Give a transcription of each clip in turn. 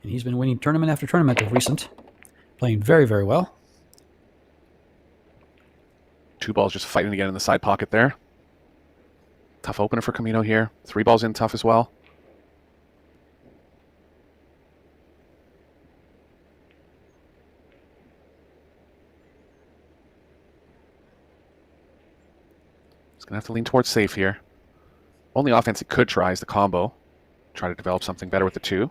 And he's been winning tournament after tournament of recent. Playing very, very well. 2 balls just fighting again in the side pocket there. Tough opener for Camino here. 3 balls in tough as well. He's going to have to lean towards safe here. Only offense he could try is the combo. Try to develop something better with the 2.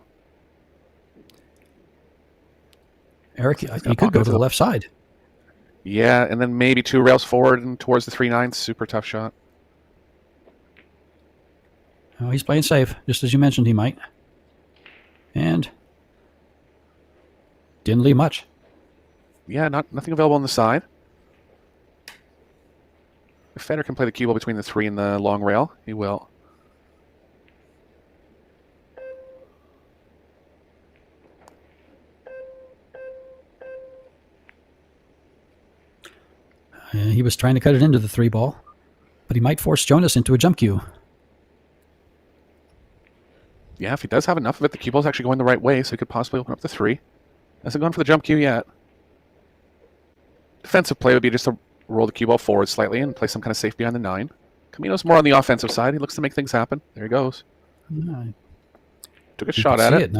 Eric, you could go to the left side. Yeah, and then maybe 2 rails forward and towards the 3-9. Super tough shot. Oh, he's playing safe, just as you mentioned he might. And didn't leave much. Yeah, nothing available on the side. If Fedor can play the cue ball between the 3 and the long rail, he will. He was trying to cut it into the 3 ball, but he might force Jonas into a jump cue. Yeah, if he does have enough of it, the cue ball's actually going the right way, so he could possibly open up the 3. Hasn't gone for the jump cue yet. Defensive play would be just to roll the cue ball forward slightly and play some kind of safe behind the 9. Camino's more on the offensive side. He looks to make things happen. There he goes. Took a shot at it.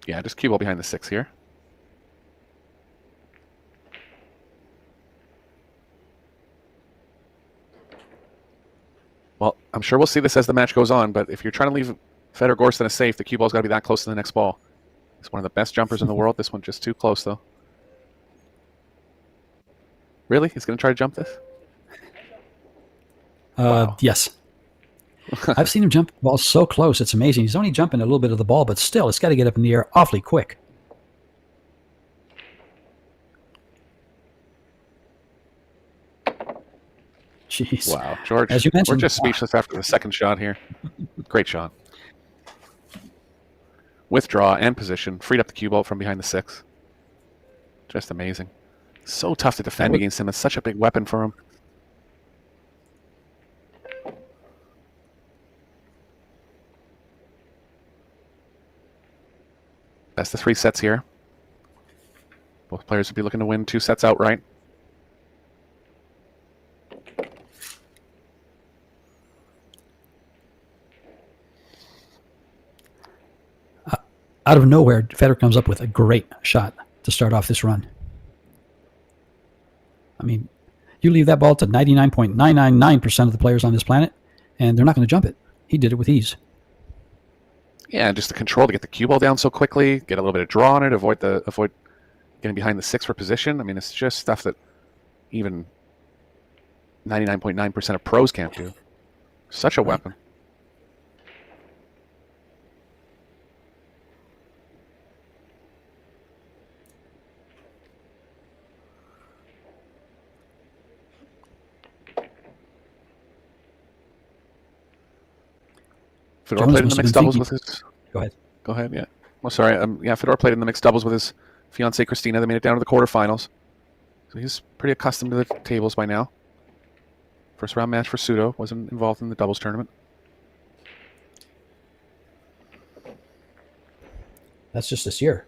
Yeah, just cue ball behind the 6 here. Well, I'm sure we'll see this as the match goes on, but if you're trying to leave Fedor Gorst in a safe, the cue ball's got to be that close to the next ball. He's one of the best jumpers in the world. This one just too close, though. Really? He's going to try to jump this? Wow. Yes. I've seen him jump the ball so close, it's amazing. He's only jumping a little bit of the ball, but still, it's got to get up in the air awfully quick. Jeez. Wow, George, as you mentioned, we're just speechless after the second shot here. Great shot. Withdraw and position. Freed up the cue ball from behind the 6. Just amazing. So tough to defend against him. It's such a big weapon for him. Best of 3 sets here. Both players would be looking to win 2 sets outright. Out of nowhere, Fedor comes up with a great shot to start off this run. I mean, you leave that ball to 99.999% of the players on this planet, and they're not going to jump it. He did it with ease. Yeah, just the control to get the cue ball down so quickly, get a little bit of draw on it, avoid getting behind the 6 for position. I mean, it's just stuff that even 99.9% of pros can't do. Such a weapon. Fedor played in the mixed doubles with his... Go ahead. Go ahead, yeah. Well, sorry. Yeah, Fedor played in the mixed doubles with his fiancée, Christina. They made it down to the quarterfinals. So he's pretty accustomed to the tables by now. First round match for Souto. Wasn't involved in the doubles tournament. That's just this year.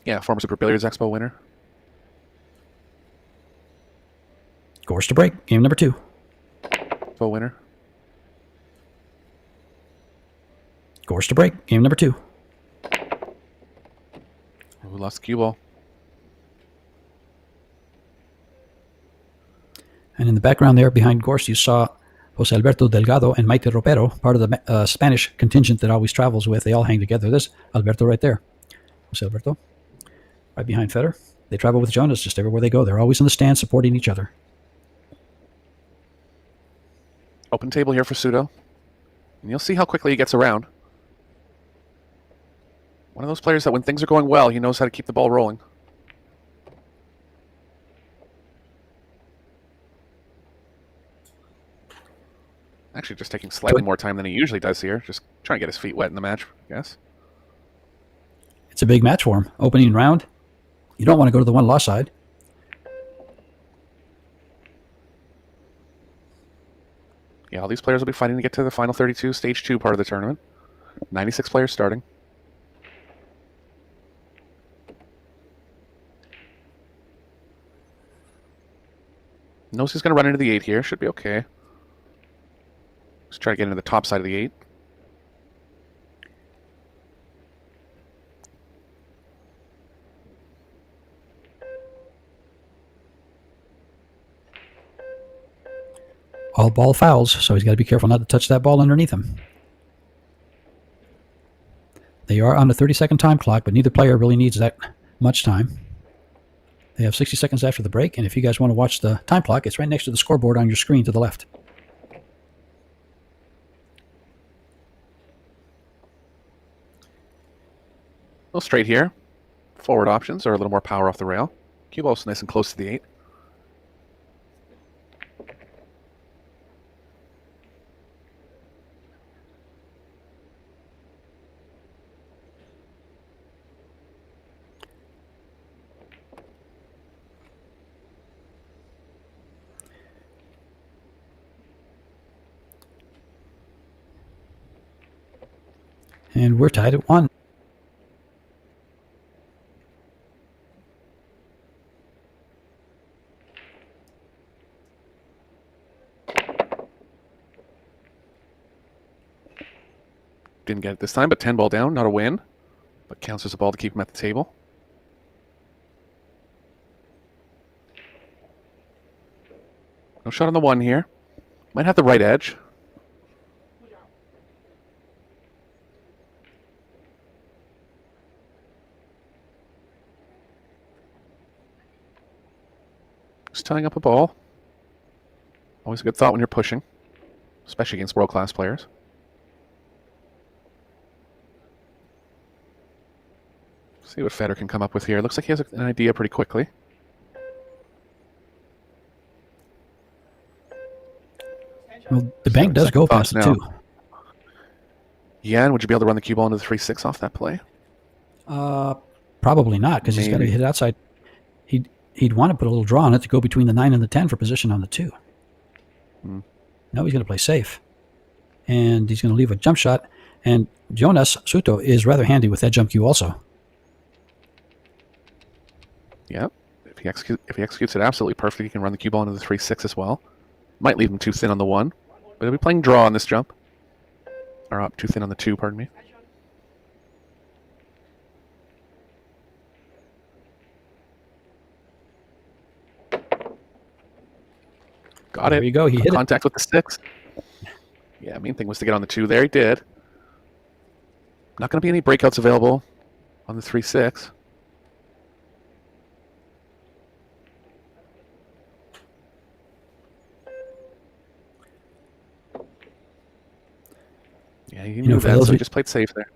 Yeah, former Super Billiards Expo winner. Gorst to break. Game number 2. Expo winner. Gorst to break. Game number 2. Who lost the cue ball? And in the background there, behind Gorst, you saw Jose Alberto Delgado and Maite Ropero, part of the Spanish contingent that always travels with. They all hang together. There's Alberto right there. Jose Alberto. Right behind Fedor. They travel with Jonas just everywhere they go. They're always in the stand supporting each other. Open table here for Souto. And you'll see how quickly he gets around. One of those players that when things are going well, he knows how to keep the ball rolling. Actually, just taking slightly more time than he usually does here. Just trying to get his feet wet in the match, I guess. It's a big match for him. Opening round. You don't want to go to the one-loss side. Yeah, all these players will be fighting to get to the final 32, stage 2 part of the tournament. 96 players starting. Knows he's going to run into the 8 here. Should be okay. Let's try to get into the top side of the 8. All ball fouls, so he's got to be careful not to touch that ball underneath him. They are on a 30-second time clock, but neither player really needs that much time. They have 60 seconds after the break, and if you guys want to watch the time clock, it's right next to the scoreboard on your screen to the left. A little straight here. Forward options are a little more power off the rail. Cue ball's nice and close to the 8. And we're tied at 1. Didn't get it this time, but 10 ball down, not a win. But counts as a ball to keep him at the table. No shot on the 1 here. Might have the right edge. Just tying up a ball. Always a good thought when you're pushing, especially against world-class players. See what Fedor can come up with here. Looks like he has an idea pretty quickly. Well, the bank does go past the 2. Yeah, and would you be able to run the cue ball into the 3-6 off that play? Probably not, because he's got to hit outside. He'd want to put a little draw on it to go between the 9 and the 10 for position on the 2. No, he's going to play safe. And he's going to leave a jump shot. And Jonas Souto is rather handy with that jump cue also. Yeah, if he executes it absolutely perfectly, he can run the cue ball into the 3-6 as well. Might leave him too thin on the 1, but he'll be playing draw on this jump. Or up too thin on the 2, pardon me. Got it. There you go. He hit contact with the 6. Yeah, main thing was to get on the 2 there. He did. Not going to be any breakouts available on the 3-6. Yeah, he knew that, so he just played safe there.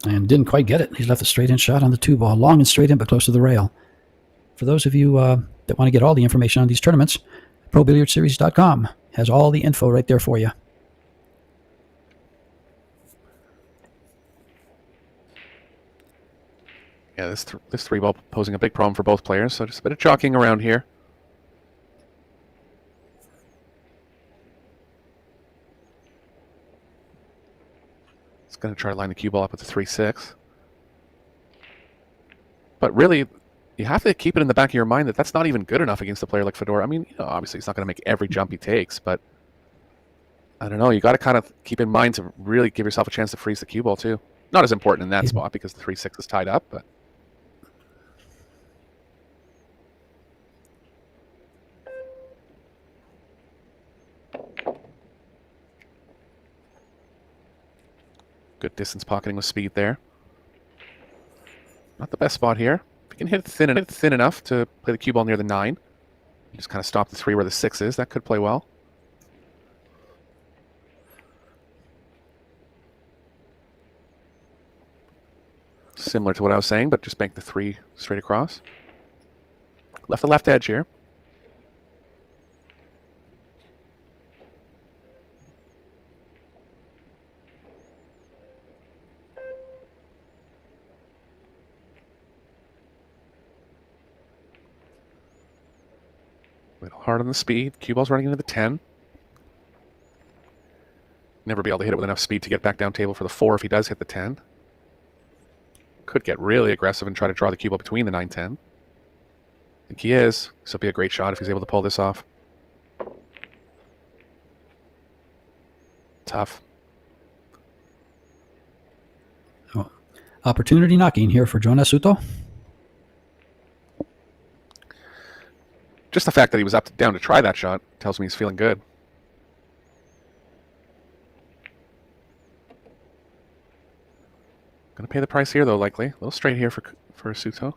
And didn't quite get it. He left a straight-in shot on the 2 ball. Long and straight in, but close to the rail. For those of you that want to get all the information on these tournaments, ProBilliardSeries.com has all the info right there for you. Yeah, this 3 ball posing a big problem for both players, so just a bit of jockeying around here. It's going to try to line the cue ball up with the 3-6. But really, you have to keep it in the back of your mind that that's not even good enough against a player like Fedor. I mean, obviously he's not going to make every jump he takes, but I don't know. You got to kind of keep in mind to really give yourself a chance to freeze the cue ball too. Not as important in that spot because the 3-6 is tied up, but good distance pocketing with speed there. Not the best spot here. If you can hit it thin enough to play the cue ball near the 9, you just kind of stop the 3 where the 6 is. That could play well. Similar to what I was saying, but just bank the 3 straight across. Left the left edge here. A little hard on the speed. Cue ball's running into the 10. Never be able to hit it with enough speed to get back down table for the 4 if he does hit the 10. Could get really aggressive and try to draw the cube up between the 9-10. I think he is. This will be a great shot if he's able to pull this off. Tough. Oh, opportunity knocking here for Jonas Souto. Just the fact that he was down to try that shot tells me he's feeling good. Gonna pay the price here, though, likely. A little straight here for Souto.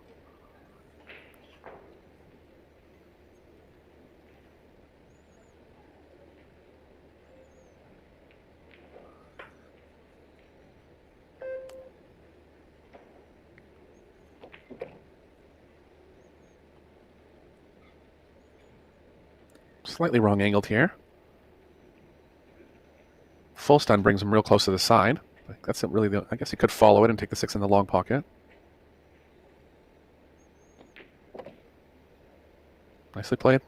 Slightly wrong angled here. Full stun brings him real close to the side. That's not really the. I guess he could follow it and take the 6 in the long pocket. Nicely played.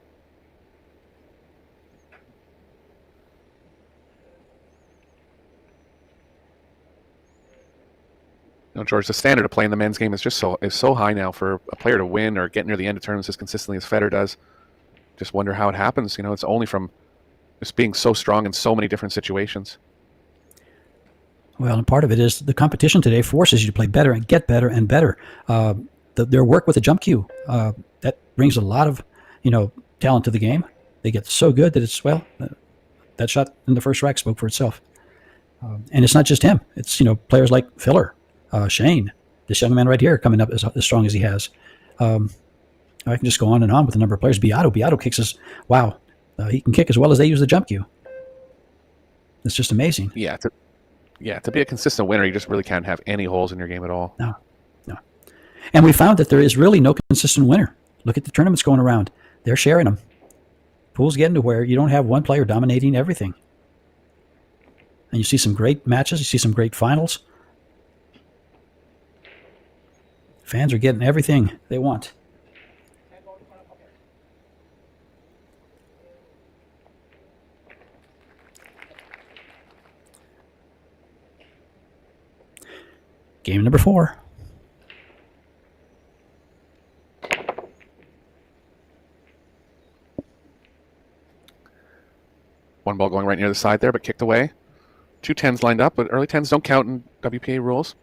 You know, George, the standard of playing the men's game is just so high now for a player to win or get near the end of tournaments as consistently as Fedor does. Just wonder how it happens. You know, it's only from just being so strong in so many different situations. Well, and part of it is the competition today forces you to play better and get better and better. Their work with the jump cue, that brings a lot of, talent to the game. They get so good that it's, that shot in the first rack spoke for itself. And it's not just him. It's, players like Fedor, Shane, this young man right here coming up as strong as he has. I can just go on and on with the number of players. Beato kicks us. Wow. He can kick as well as they use the jump cue. It's just amazing. Yeah. To be a consistent winner, you just really can't have any holes in your game at all. No. And we found that there is really no consistent winner. Look at the tournaments going around. They're sharing them. Pool's getting to where you don't have one player dominating everything. And you see some great matches. You see some great finals. Fans are getting everything they want. Game number 4. One ball going right near the side there, but kicked away. 2 10s lined up, but early 10s don't count in WPA rules.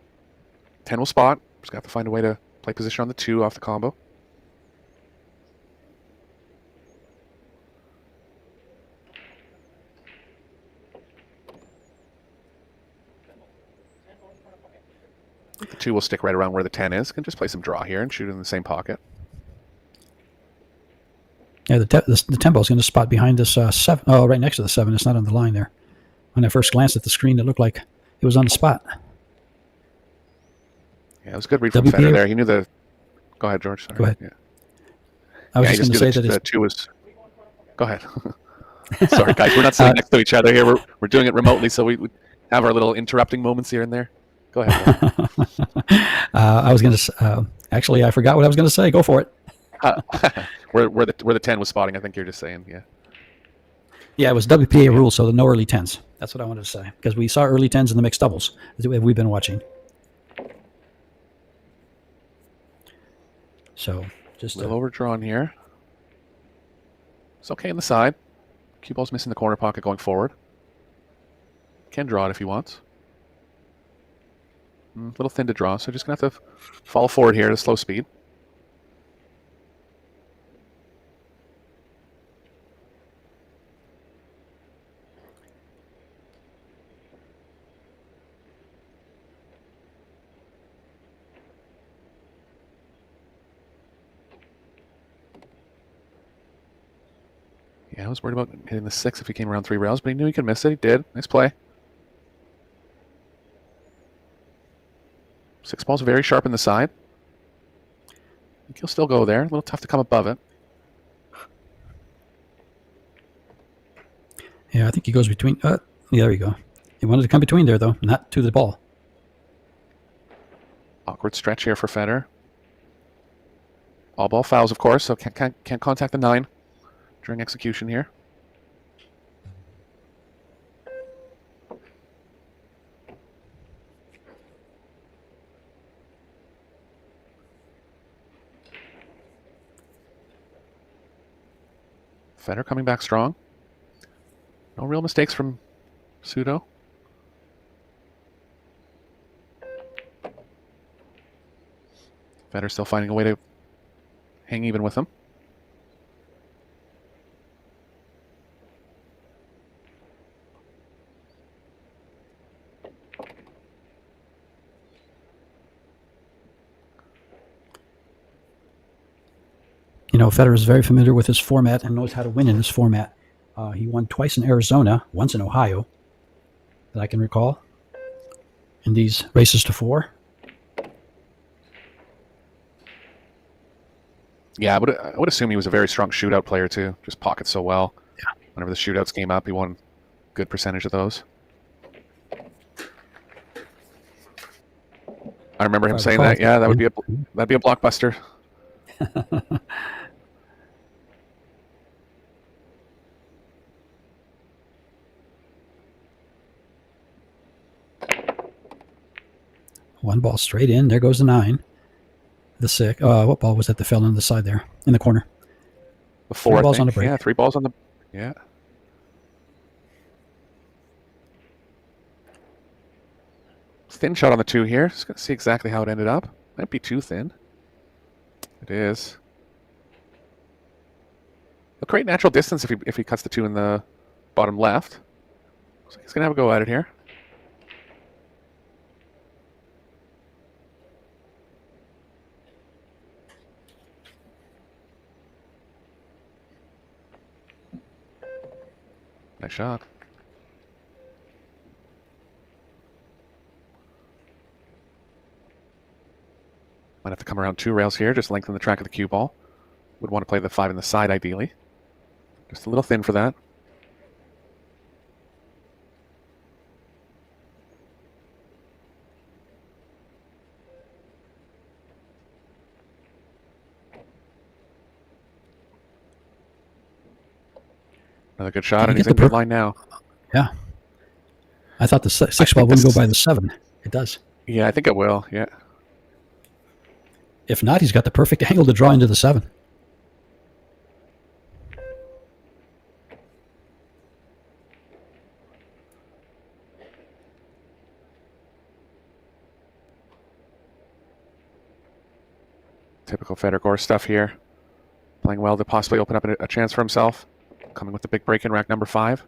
10 will spot. Just got to find a way to play position on the 2 off the combo. The 2 will stick right around where the 10 is. Can just play some draw here and shoot in the same pocket. Yeah, the tempo is going to spot behind this 7. Oh, right next to the 7. It's not on the line there. When I first glanced at the screen, it looked like it was on the spot. Yeah, it was a good read from Fedor there. He knew the... Go ahead, George. Sorry. Go ahead. Yeah. I was just going to say that the 2 was... Go ahead. Sorry, guys. We're not sitting next to each other here. We're doing it remotely, so we have our little interrupting moments here and there. Go ahead. I was going to... actually, I forgot what I was going to say. Go for it. Where the 10 was spotting, I think you're just saying, yeah. Yeah, it was WPA rule, so no early 10s. That's what I wanted to say, because we saw early 10s in the mixed doubles that we've been watching. So just a little overdrawn here. It's okay in the side. Cue ball's missing the corner pocket going forward. Can draw it if he wants. A little thin to draw, so just going to have to follow forward here at a slow speed. Yeah, I was worried about hitting the 6 if he came around 3 rails, but he knew he could miss it. He did. Nice play. 6 ball's very sharp in the side. I think he'll still go there. A little tough to come above it. Yeah, I think he goes between... yeah, there you go. He wanted to come between there, though, not to the ball. Awkward stretch here for Fedor. All ball fouls, of course, so can't contact the 9 during execution here. Fedor coming back strong. No real mistakes from Souto. Fedor still finding a way to hang even with him. You know, Federer is very familiar with his format and knows how to win in this format. He won twice in Arizona, once in Ohio, that I can recall, in these races to 4. Yeah, I would assume he was a very strong shootout player too. Just pockets so well. Yeah. Whenever the shootouts came up, he won a good percentage of those. I remember him saying that. Yeah, that'd be a blockbuster. One ball straight in. There goes the 9. The 6. What ball was that that fell on the side there in the corner? The 4. 3 balls on the break. Yeah, 3 balls on the. Yeah. Thin shot on the 2 here. Just gonna see exactly how it ended up. Might be too thin. It is. He'll create natural distance if he cuts the 2 in the bottom left. So he's gonna have a go at it here. Nice shot. Might have to come around 2 rails here, just lengthen the track of the cue ball. Would want to play the 5 in the side ideally. Just a little thin for that. Another good shot, and he's in good line now. Yeah. I thought the 6 ball wouldn't go by the 7. It does. Yeah, I think it will, yeah. If not, he's got the perfect angle to draw into the 7. Typical Fedor Gorst stuff here. Playing well to possibly open up a chance for himself. Coming with the big break in rack number 5.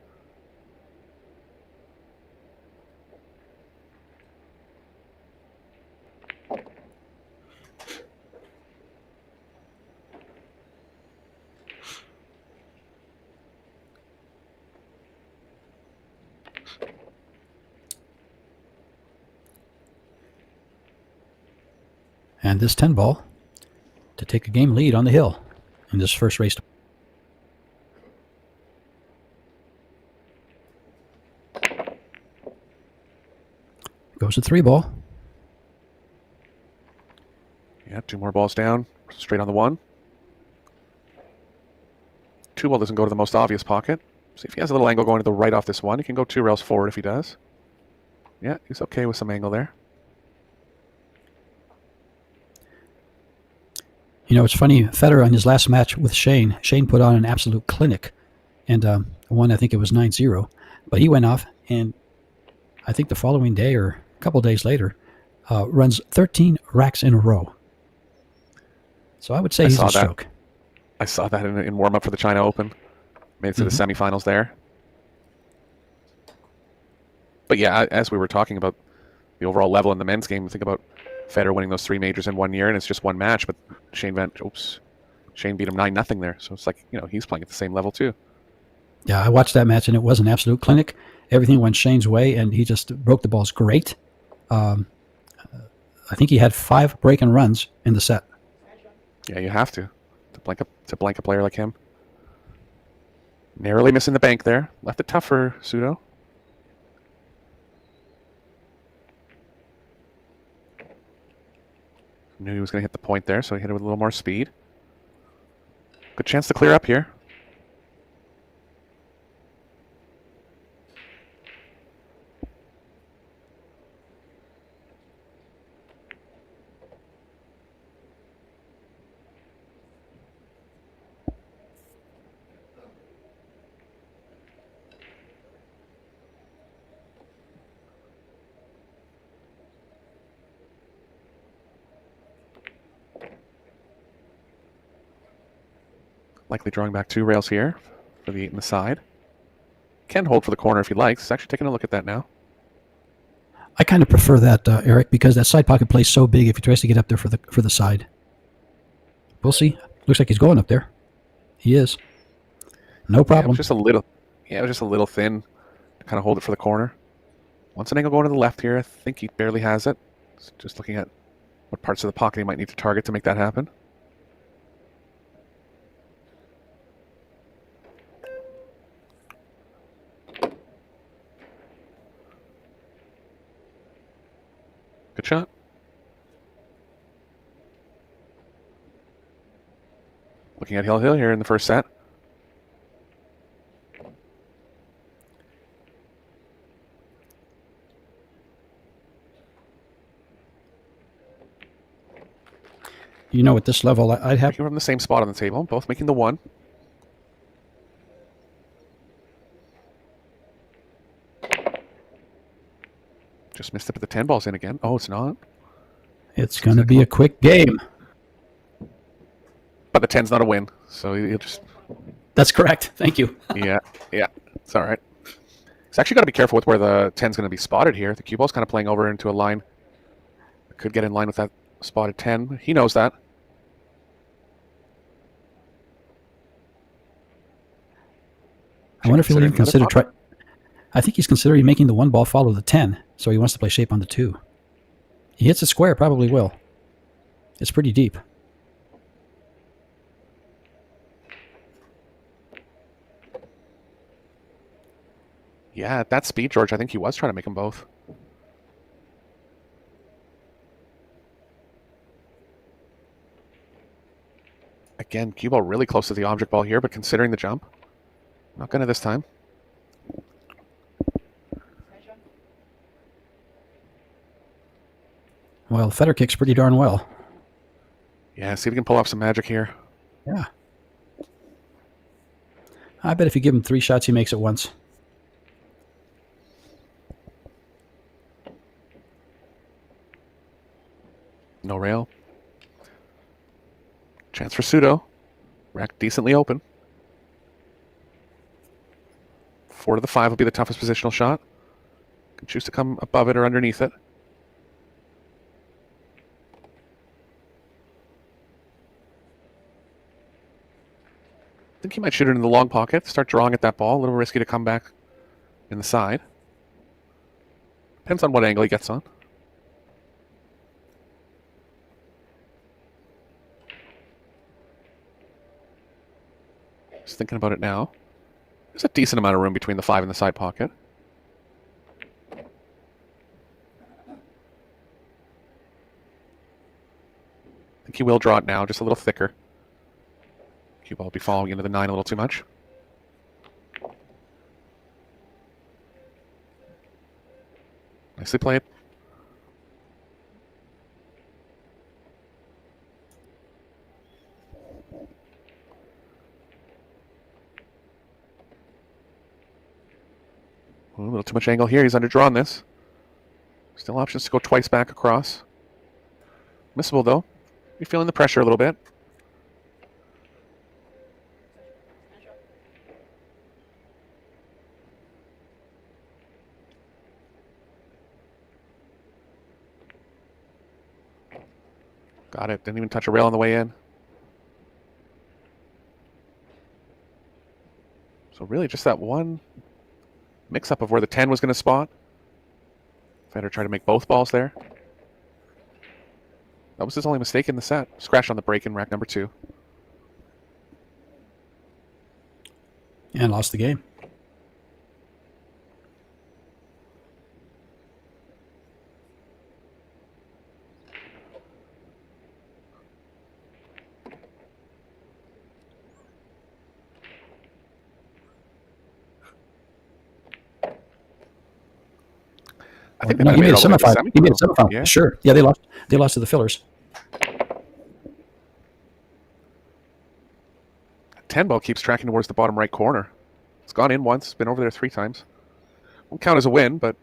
And this 10 ball to take a game lead on the hill in this first race. Goes to 3 ball. Yeah, 2 more balls down. Straight on the 1. 2 ball doesn't go to the most obvious pocket. See if he has a little angle going to the right off this 1. He can go 2 rails forward if he does. Yeah, he's okay with some angle there. You know, it's funny, Federer in his last match with Shane put on an absolute clinic and won, I think it was 9-0. But he went off, and I think the following day or a couple days later, runs 13 racks in a row. So I would say he's a stroke. I saw that in warm-up for the China Open. Made it to the semifinals there. But yeah, as we were talking about the overall level in the men's game, think about Federer winning those 3 majors in 1 year, and it's just 1 match. But Shane beat him 9-0 there. So it's like, you know, he's playing at the same level too. Yeah, I watched that match, and it was an absolute clinic. Everything went Shane's way, and he just broke the balls great. I think he had 5 break-and runs in the set. Yeah, you have to blank a player like him. Narrowly missing the bank there. Left it tough for Souto. Knew he was going to hit the point there, so he hit it with a little more speed. Good chance to clear up here. Likely drawing back 2 rails here for the 8 in the side. Can hold for the corner if he likes. He's actually taking a look at that now. I kind of prefer that, Eric, because that side pocket plays so big if he tries to get up there for the side. We'll see. Looks like he's going up there. He is. No problem. Yeah, it was just a little thin to kind of hold it for the corner. Once an angle going to the left here, I think he barely has it. So just looking at what parts of the pocket he might need to target to make that happen. Good shot. Looking at Hill here in the first set. You know, at this level, I'd have... Making from the same spot on the table, both making the 1. Just missed it, but the 10 ball's in again. Oh, it's not. It's going to be a quick game. But the 10's not a win, so he'll just... That's correct. Thank you. yeah, it's all right. He's actually got to be careful with where the 10's going to be spotted here. The cue ball's kind of playing over into a line. Could get in line with that spotted 10. He knows that. I wonder if he'll even consider I think he's considering making the 1 ball follow the 10, so he wants to play shape on the 2. He hits a square, probably will. It's pretty deep. Yeah, at that speed, George, I think he was trying to make them both. Again, cue ball really close to the object ball here, but considering the jump. Not going to this time. Well, Fedor kicks pretty darn well. Yeah, see if we can pull off some magic here. Yeah. I bet if you give him 3 shots, he makes it once. No rail. Chance for Souto. Rack decently open. 4 to the 5 will be the toughest positional shot. Can choose to come above it or underneath it. I think he might shoot it in the long pocket. Start drawing at that ball. A little risky to come back in the side. Depends on what angle he gets on. Just thinking about it now. There's a decent amount of room between the 5 and the side pocket. I think he will draw it now, just a little thicker. Cue ball will be following into the 9 a little too much. Nicely played. A little too much angle here. He's underdrawn this. Still options to go twice back across. Missable though. You're feeling the pressure a little bit. Got it. Didn't even touch a rail on the way in. So really just that one mix-up of where the 10 was going to spot. Fedor tried to make both balls there. That was his only mistake in the set. Scratched on the break in rack number 2. And lost the game. I think No, he made a all the way to semifinal. He made a semifinal. Yeah. Sure. Yeah, they lost. They lost to the fillers. 10 ball keeps tracking towards the bottom right corner. It's gone in once. Been over there 3 times. Won't count as a win, but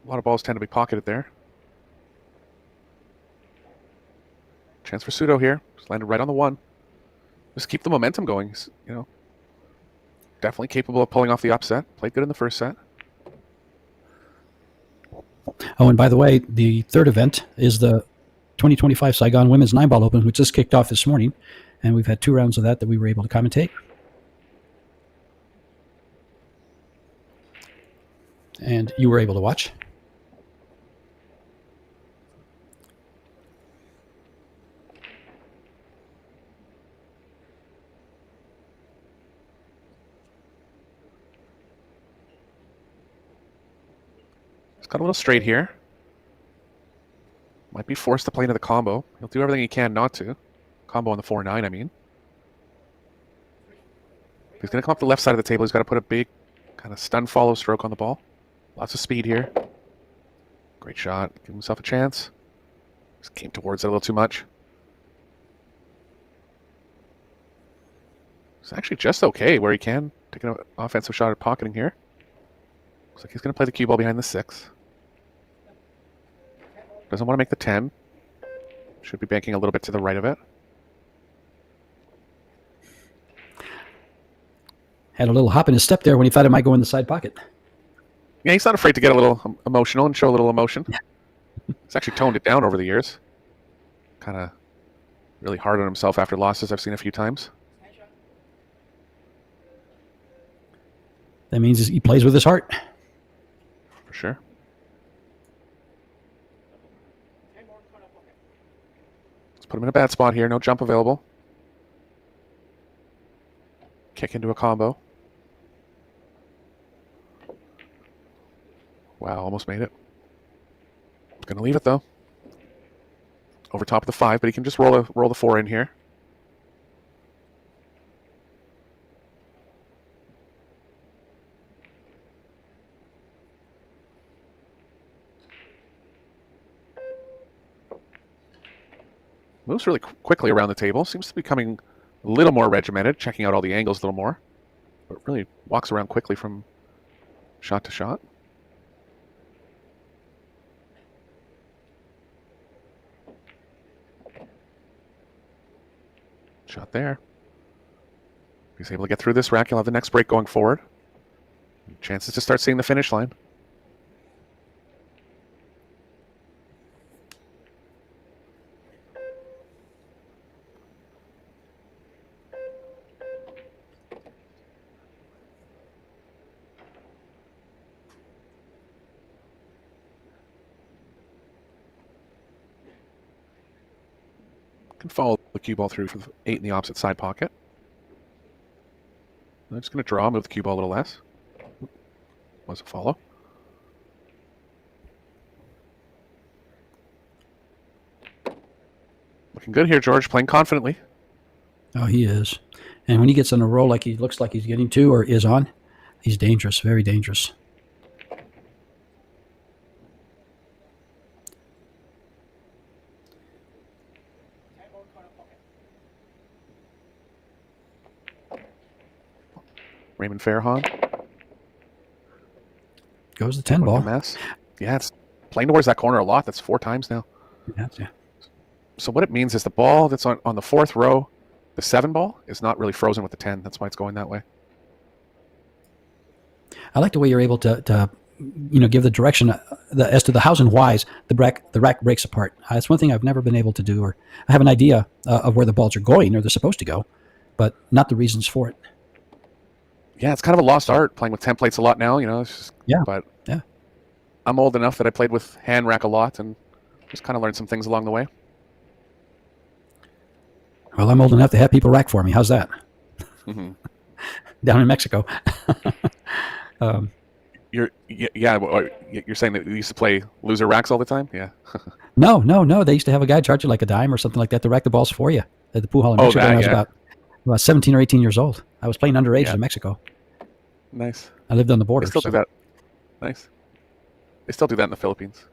a lot of balls tend to be pocketed there. Chance for Souto here. Just landed right on the 1. just keep the momentum going. He's, definitely capable of pulling off the upset. Played good in the first set. Oh, and by the way, the third event is the 2025 Saigon Women's 9-Ball Open, which just kicked off this morning. And we've had 2 rounds of that we were able to commentate. And you were able to watch. He's got a little straight here. Might be forced to play into the combo. He'll do everything he can not to. Combo on the 4-9, I mean. If he's going to come up the left side of the table, he's got to put a big kind of stun follow stroke on the ball. Lots of speed here. Great shot. Give himself a chance. Just came towards it a little too much. It's actually just okay where he can. Taking an offensive shot at pocketing here. Looks like he's going to play the cue ball behind the 6. Doesn't want to make the 10. Should be banking a little bit to the right of it. Had a little hop in his step there when he thought it might go in the side pocket. Yeah, he's not afraid to get a little emotional and show a little emotion. He's actually toned it down over the years. Kind of really hard on himself after losses I've seen a few times. That means he plays with his heart. For sure. Let's put him in a bad spot here. No jump available. Kick into a combo. Wow, almost made it. Gonna leave it though. Over top of the 5, but he can just roll the 4 in here. Moves really quickly around the table. Seems to be becoming a little more regimented, checking out all the angles a little more. But really walks around quickly from shot to shot. Shot there. If he's able to get through this rack, he'll have the next break going forward. Chances to start seeing the finish line. Can follow the cue ball through for the 8 in the opposite side pocket. I'm just going to draw, move the cue ball a little less. Was a follow. Looking good here, George. Playing confidently. Oh, he is. And when he gets on a roll like he looks like he's getting to or is on, he's dangerous, very dangerous. Raymond Fairhahn. Goes the 10 ball. Mess. Yeah, it's playing towards that corner a lot. That's 4 times now. Yeah. So what it means is the ball that's on the 4th row, the 7 ball, is not really frozen with the 10. That's why it's going that way. I like the way you're able to give the direction as to the hows and whys the rack breaks apart. That's one thing I've never been able to do, or I have an idea of where the balls are going or they're supposed to go, but not the reasons for it. Yeah, it's kind of a lost art playing with templates a lot now, It's just, Yeah. But yeah, I'm old enough that I played with hand rack a lot and just kind of learned some things along the way. Well, I'm old enough to have people rack for me. How's that? Mm-hmm. Down in Mexico. You're saying that you used to play loser racks all the time? Yeah. No. They used to have a guy charge you like a dime or something like that to rack the balls for you at the pool hall in Mexico when I was about 17 or 18 years old. I was playing underage in Mexico. Nice. I lived on the border. They still do that. Nice. They still do that in the Philippines.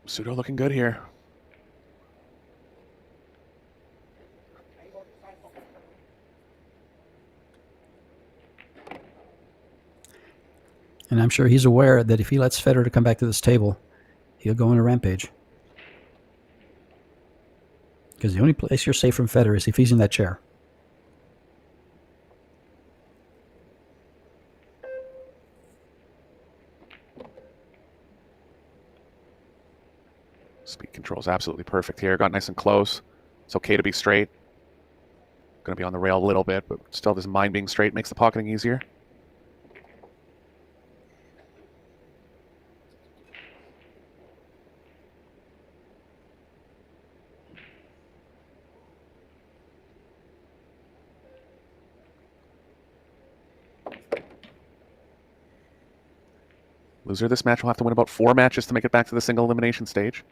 Souto looking good here. And I'm sure he's aware that if he lets Fedor to come back to this table, He'll go on a rampage. Because the only place you're safe from Fedor is if he's in that chair. Speed control is absolutely perfect here. Got nice and close. It's okay to be straight. Going to be on the rail a little bit, but still doesn't mind being straight. Makes the pocketing easier. Loser of this match will have to win about 4 matches to make it back to the single elimination stage.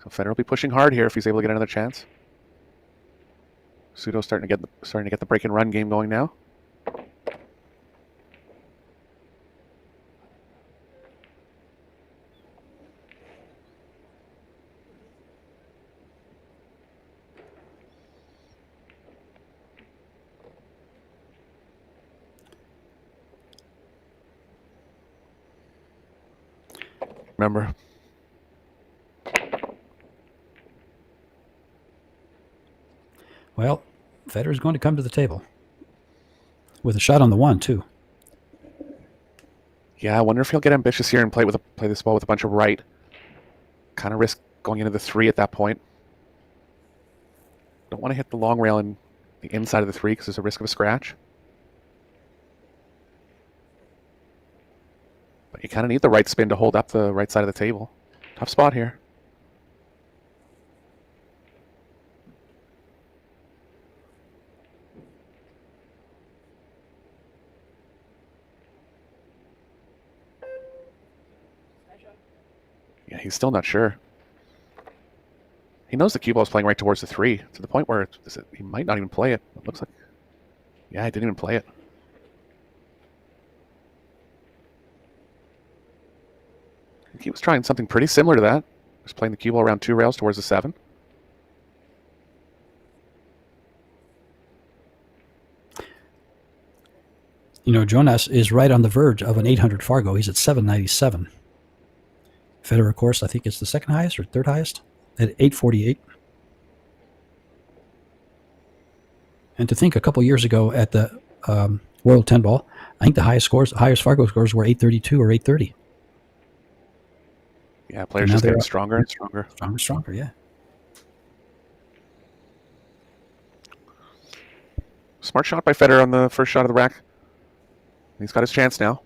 So Fedor will be pushing hard here if he's able to get another chance. Souto's starting to get the break and run game going now. Remember, Well, Fedor's going to come to the table. With a shot on the 1, too. yeah, I wonder if he'll get ambitious here and play this ball with a bunch of right. Kind of risk going into the 3 at that point. Don't want to hit the long rail in the inside of the 3 because there's a risk of a scratch. But you kind of need the right spin to hold up the right side of the table. Tough spot here. Yeah, he's still not sure. He knows the cue ball is playing right towards the 3, to the point where he might not even play it. It looks like... Yeah, he didn't even play it. I think he was trying something pretty similar to that. He was playing the cue ball around 2 rails towards the 7. You know, Jonas is right on the verge of an 800 Fargo. He's at 797. Fedor, of course, I think is the second highest or third highest at 848. And to think a couple years ago at the World 10 Ball, I think the highest Fargo scores were 832 or 830. Yeah, players just getting stronger and stronger. Stronger, yeah. Smart shot by Fedor on the first shot of the rack. He's got his chance now.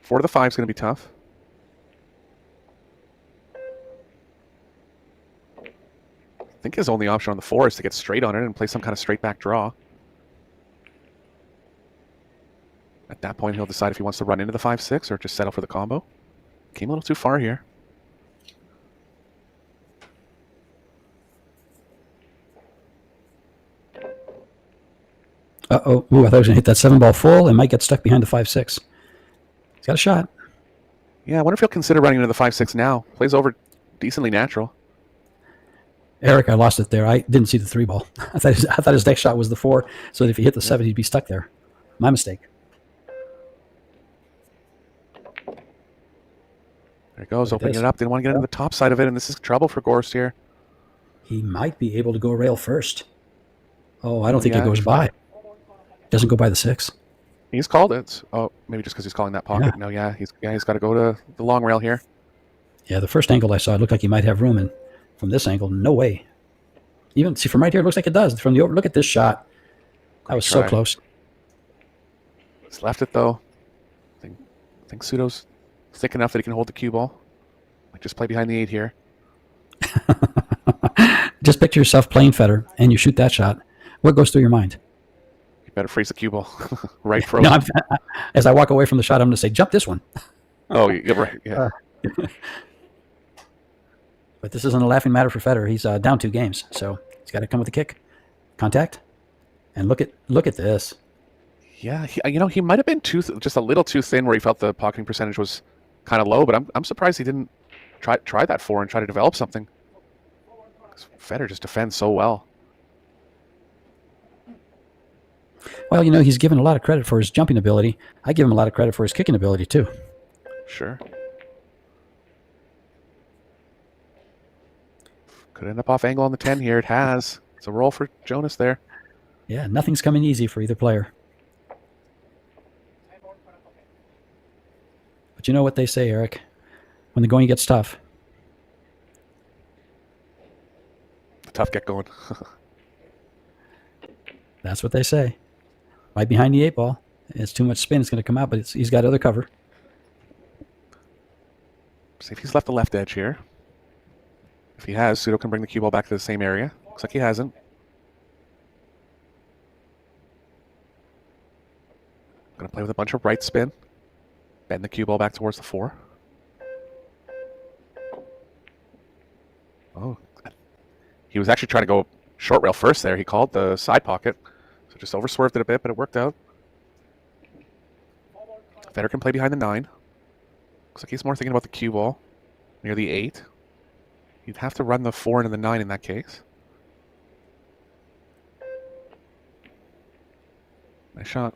4 to the 5 is going to be tough. I think his only option on the 4 is to get straight on it and play some kind of straight back draw. At that point, he'll decide if he wants to run into the 5-6 or just settle for the combo. Came a little too far here. Uh-oh. Ooh, I thought he was going to hit that 7-ball full and might get stuck behind the 5-6. He's got a shot. Yeah, I wonder if he'll consider running into the 5-6 now. Plays over decently natural. Eric, I lost it there. I didn't see the 3-ball. I thought his next shot was the 4, so that if he hit the 7, he'd be stuck there. My mistake. There he goes, opening it up. Didn't want to get into the top side of it, and this is trouble for Gorst here. He might be able to go rail first. Oh, I don't think it goes by. Doesn't go by the 6. He's called it. Oh, maybe just because he's calling that pocket. Yeah. No, he's got to go to the long rail here. Yeah, the first angle I saw, it looked like he might have room, and from this angle, no way. Even see from right here, it looks like it does. From the over, look at this shot. That was so close. He's left it though. I think Souto's thick enough that he can hold the cue ball. Like just play behind the 8 here. Just picture yourself playing Fedor, and you shoot that shot. What goes through your mind? You better freeze the cue ball. Right frozen. No, as I walk away from the shot, I'm going to say, jump this one. Oh, you're right. Yeah. But this isn't a laughing matter for Fedor. He's down 2 games, so he's got to come with a kick, contact, and look at this. Yeah, he might have been just a little too thin where he felt the pocketing percentage was kind of low. But I'm surprised he didn't try that 4 and try to develop something. Fedor just defends so well. Well, he's given a lot of credit for his jumping ability. I give him a lot of credit for his kicking ability too. Sure. Could end up off angle on the 10 here. It has. It's a roll for Jonas there. Yeah, nothing's coming easy for either player. But you know what they say, Eric? When the going gets tough, The tough get going. that's what they say. Right behind the 8-ball. It's too much spin. It's going to come out, but he's got other cover. See if he's left the left edge here. If he has, Souto can bring the cue ball back to the same area. Looks like he hasn't. Going to play with a bunch of right spin. Bend the cue ball back towards the 4. Oh, he was actually trying to go short rail first there. He called the side pocket. So just over swerved it a bit, but it worked out. Fedor can play behind the 9. Looks like he's more thinking about the cue ball near the 8. You'd have to run the 4 into the 9 in that case. Nice shot.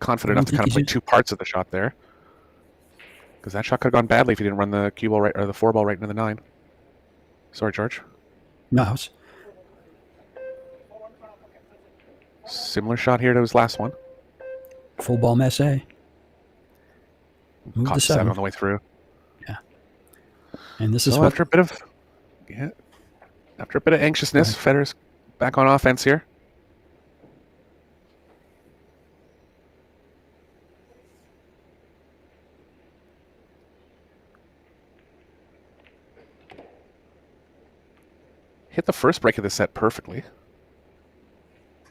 Confident enough to kind of play 2 parts of the shot there. Because that shot could have gone badly if he didn't run the cue ball right, or the 4 ball right into the 9. Sorry, George. No, Similar shot here to his last one. full ball mess, eh? Move Caught the 7 on the way through. Yeah. And this is So what... after a bit of anxiousness, Fedor's back on offense here. Hit the first break of the set perfectly.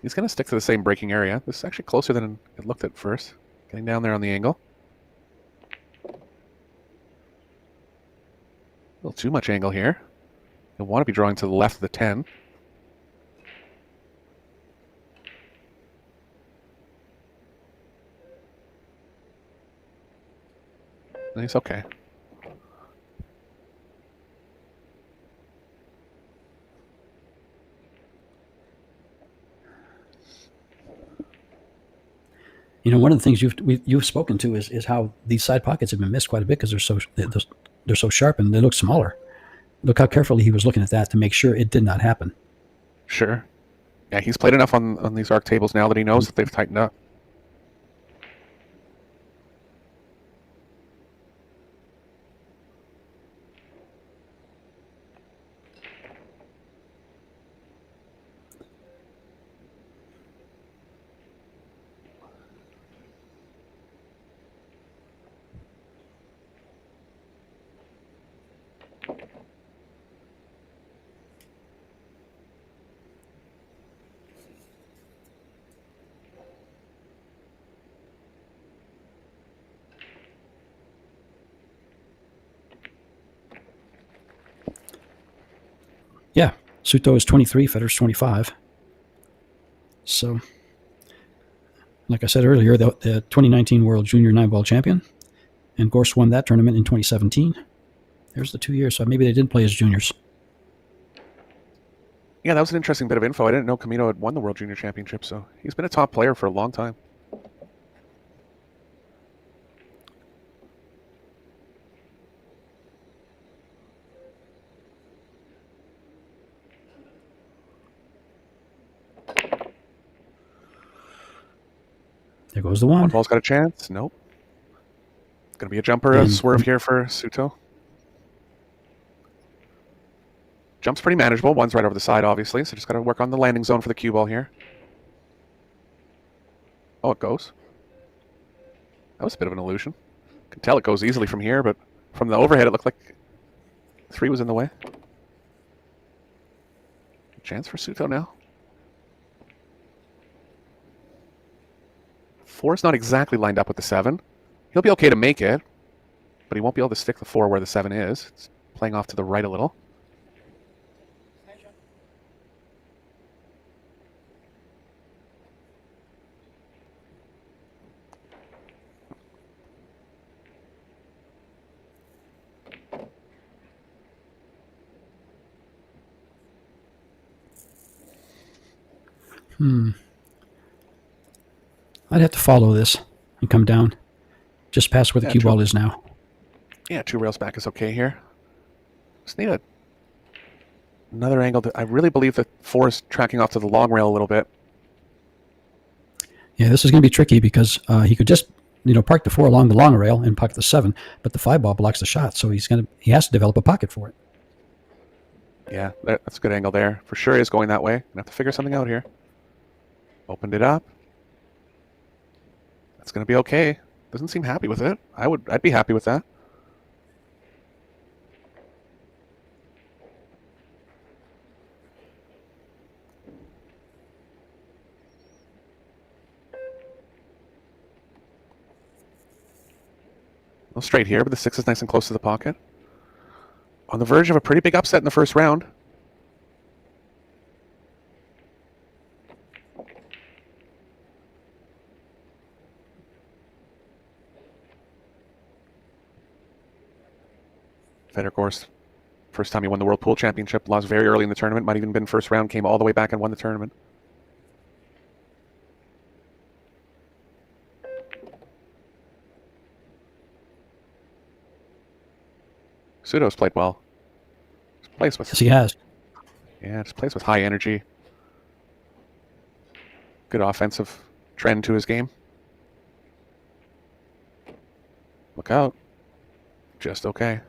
He's going to stick to the same breaking area. This is actually closer than it looked at first. Getting down there on the angle. A little too much angle here. You'll want to be drawing to the left of the 10. Nice, okay. You know, one of the things you've spoken to is how these side pockets have been missed quite a bit because they're so sharp and they look smaller. Look how carefully he was looking at that to make sure it did not happen. Sure. Yeah, he's played enough on these arc tables now that he knows that they've tightened up. Yeah, Souto is 23, Fedor's 25. So, like I said earlier, the 2019 World Junior 9-ball champion, and Gorst won that tournament in 2017. There's the 2 years, so maybe they didn't play as juniors. Yeah, that was an interesting bit of info. I didn't know Camino had won the World Junior Championship, so he's been a top player for a long time. There goes the one. One ball's got a chance. Nope. It's going to be a jumper, a swerve here for Souto. Jump's pretty manageable. One's right over the side, obviously, so just got to work on the landing zone for the cue ball here. Oh, it goes. That was a bit of an illusion. You can tell it goes easily from here, but from the overhead, it looked like 3 was in the way. Chance for Souto now. 4's not exactly lined up with the 7. He'll be okay to make it, but he won't be able to stick the 4 where the 7 is. It's playing off to the right a little. I'd have to follow this and come down. just past where the Yeah, cue true. ball is now. Yeah, 2 rails back is okay here. Just need another angle. I really believe that 4 is tracking off to the long rail a little bit. Yeah, this is going to be tricky because he could just park the 4 along the long rail and pocket the 7, but the 5 ball blocks the shot, so he has to develop a pocket for it. Yeah, that's a good angle there. For sure he is going that way. Gonna have to figure something out here. Opened it up. That's gonna be okay. Doesn't seem happy with it. I'd be happy with that. No straight here, but the 6 is nice and close to the pocket. On the verge of a pretty big upset in the first round. Fedor, Gorst, first time he won the World Pool Championship, lost very early in the tournament, might even been first round, came all the way back and won the tournament. Souto's played well. Just plays with, Yes, he has. yeah, just plays with high energy. Good offensive trend to his game. Look out. Just okay.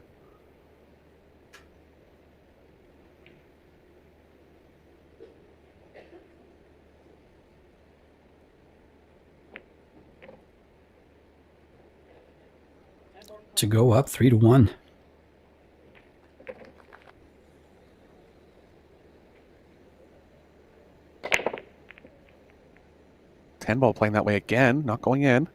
To go up 3-1. Ten ball playing that way again, not going in.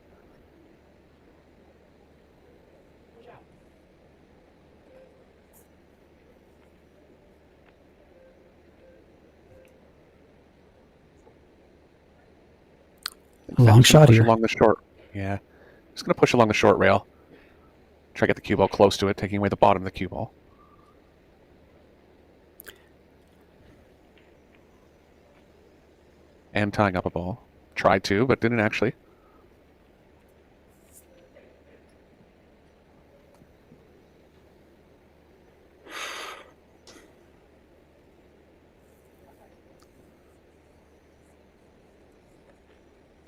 Long shot push here. Along the short. Yeah. Just going to push along the short rail. Try to get the cue ball close to it, taking away the bottom of the cue ball. And tying up a ball. Tried to, but didn't actually.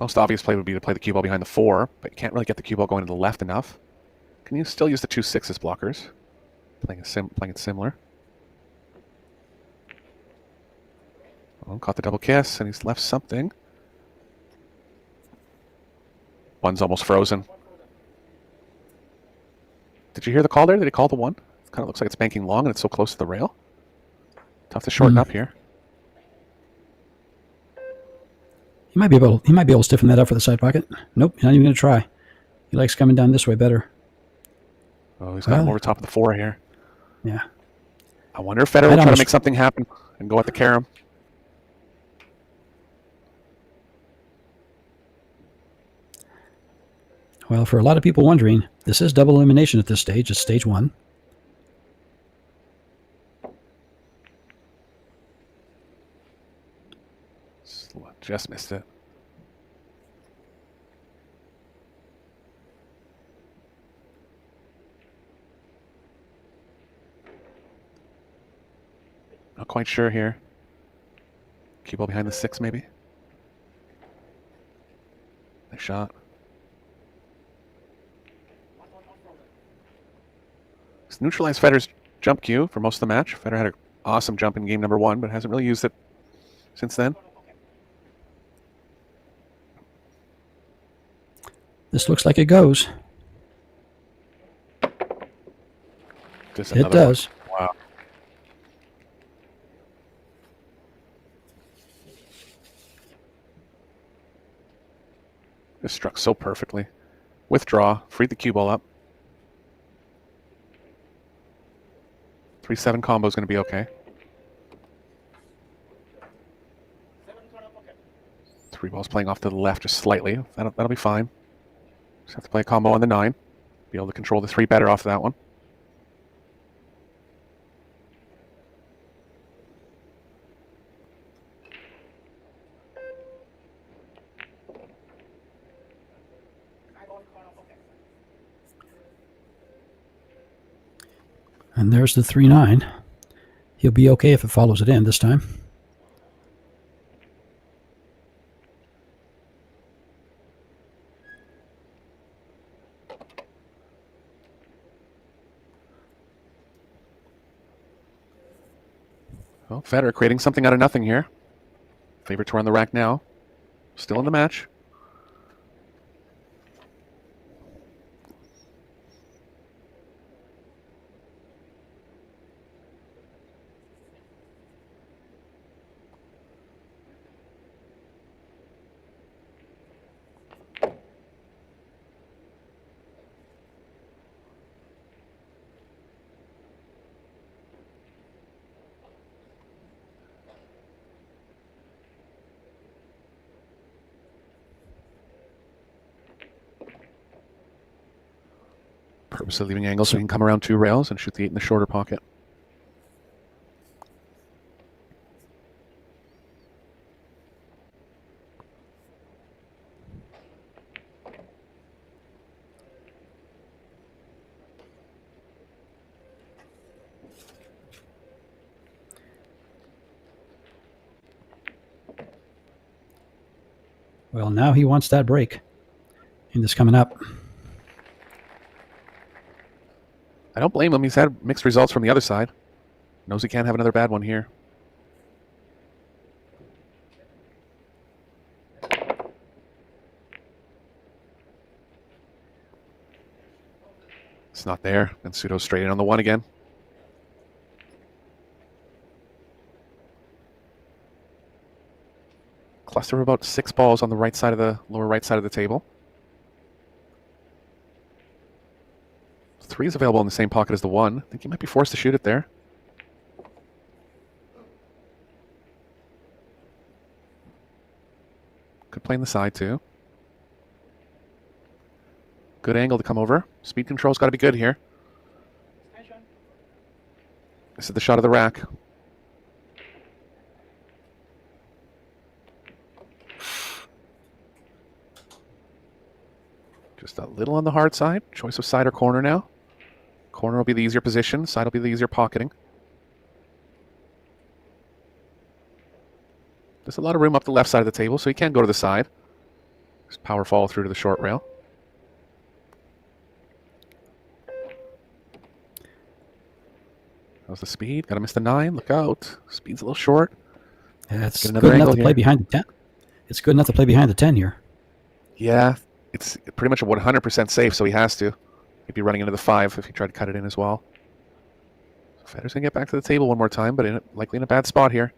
Most obvious play would be to play the cue ball behind the 4, but you can't really get the cue ball going to the left enough. Can you still use the 2 6s blockers? Playing it similar. Oh, caught the double kiss, and he's left something. One's almost frozen. Did you hear the call there? Did he call the 1? It kind of looks like it's banking long, and it's so close to the rail. Tough to shorten up here. He might be able to stiffen that up for the side pocket. Nope, not even going to try. He likes coming down this way better. Oh, he's got him over top of the 4 here. Yeah. I wonder if Fedor will try to make something happen and go at the carom. Well, for a lot of people wondering, this is double elimination at this stage. It's stage 1. Just missed it. Not quite sure here. Cue ball behind the 6, maybe. Nice shot. It's neutralized Fedor's jump cue for most of the match. Fedor had an awesome jump in game number 1, but hasn't really used it since then. This looks like it goes. It does. One. Wow. This struck so perfectly. Withdraw, freed the cue ball up. 3-7 combo is going to be okay. 3 balls playing off to the left just slightly. That'll be fine. Just have to play a combo on the 9. Be able to control the 3 better off of that one. And there's the 3-9. He'll be okay if it follows it in this time. Well, Fedor creating something out of nothing here. Favorite tour on the rack now. Still in the match. Purposely leaving angles so he can come around 2 rails and shoot the 8 in the shorter pocket. Well, now he wants that break. And this coming up. I don't blame him. He's had mixed results from the other side. Knows he can't have another bad one here. It's not there. And Souto straight in on the 1 again. Cluster of about 6 balls on the right side of the lower right side of the table. 3 is available in the same pocket as the 1. I think he might be forced to shoot it there. Could play in the side too. Good angle to come over. Speed control's got to be good here. This is the shot of the rack. Just a little on the hard side. Choice of side or corner now. Corner will be the easier position. Side will be the easier pocketing. There's a lot of room up the left side of the table, so he can go to the side. Just power fall through to the short rail. How's the speed? Gotta miss the 9. Look out. Speed's a little short. Yeah, it's good enough to play behind the 10. It's good enough to play behind the 10 here. Yeah, it's pretty much a 100% safe, so he has to. He'd be running into the 5 if he tried to cut it in as well. So Fedor's going to get back to the table one more time, but likely in a bad spot here.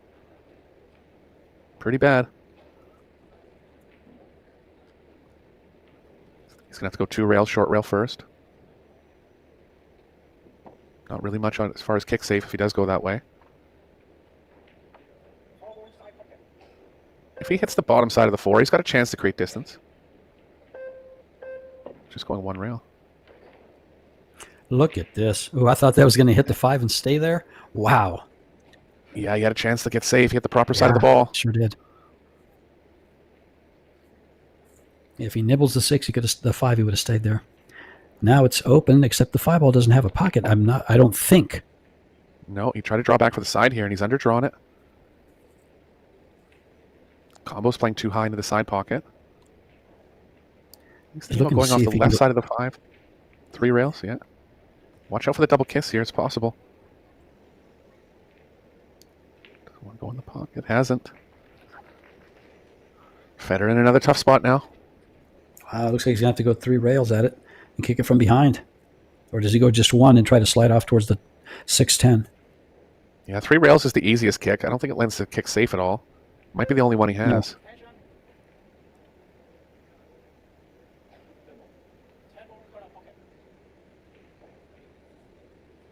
Pretty bad. He's going to have to go 2 rails, short rail first. Not really much on as far as kick safe if he does go that way. If he hits the bottom side of the 4, he's got a chance to create distance. Just going 1 rail. Look at this. Oh, I thought that was going to hit the 5 and stay there. Wow. Yeah, he had a chance to get safe. He hit the proper side of the ball. Sure did. If he nibbles the 6, the 5, he would have stayed there. Now it's open, except the 5 ball doesn't have a pocket. I don't think. No, he tried to draw back for the side here, and he's underdrawn it. Combo's playing too high into the side pocket. He's thinking about going off the left side of the 5. 3 rails, yeah. Watch out for the double kiss here. It's possible. Doesn't want to go in the pocket. Hasn't. Fedor in another tough spot now. Wow, looks like he's going to have to go 3 rails at it and kick it from behind. Or does he go just 1 and try to slide off towards the 6-10? Yeah, 3 rails is the easiest kick. I don't think it lends the kick safe at all. Might be the only one he has. No.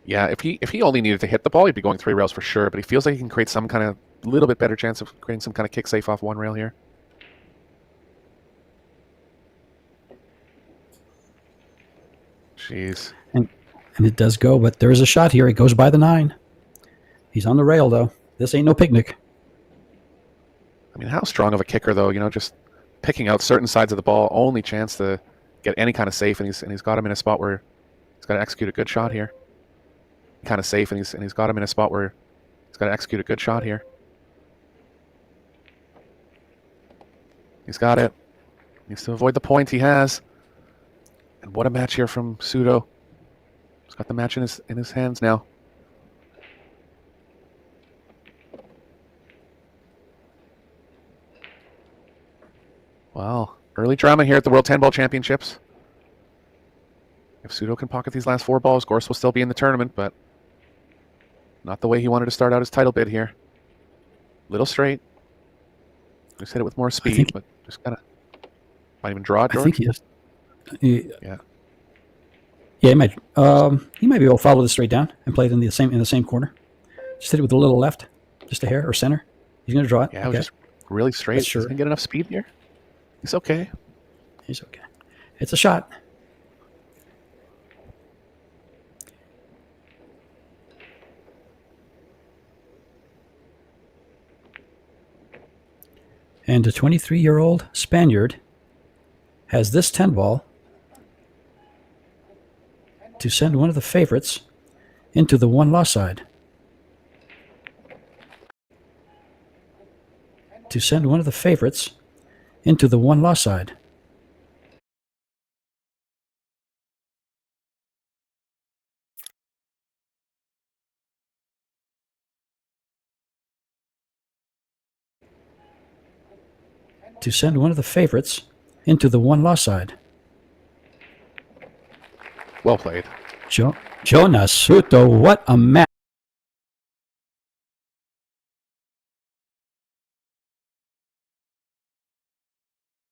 Yeah, if he only needed to hit the ball, he'd be going 3 rails for sure. But he feels like he can create some kind of little bit better chance of creating some kind of kick safe off 1 rail here. Jeez. And it does go, but there is a shot here. It goes by the 9. He's on the rail, though. This ain't no picnic. I mean, how strong of a kicker, though? You know, just picking out certain sides of the ball, only chance to get any kind of safe, and he's got him in a spot where he's got to execute a good shot here. kind of safe, and he's got him in a spot where he's got to execute a good shot here. He's got it. Needs to avoid the point he has. And what a match here from Souto. He's got the match in his hands now. Wow. Early drama here at the World Handball Championships. If Souto can pocket these last 4 balls, Gorst will still be in the tournament, but not the way he wanted to start out his title bid here. Little straight. Just hit it with more speed, but just kind of might even draw it, George. I think he is. Yeah. Yeah, he might be able to follow this straight down and play it in the same corner. Just hit it with a little left, just a hair or center. He's going to draw it. Yeah, it was just really straight. He's going to get enough speed here. He's okay. He's okay. It's a shot. And a 23-year-old Spaniard has this 10 ball to send one of the favorites into the one-loss side. To send one of the favorites into the one-loss side. To send one of the favorites into the one-loss side. Well played. Jonas Souto, what a match.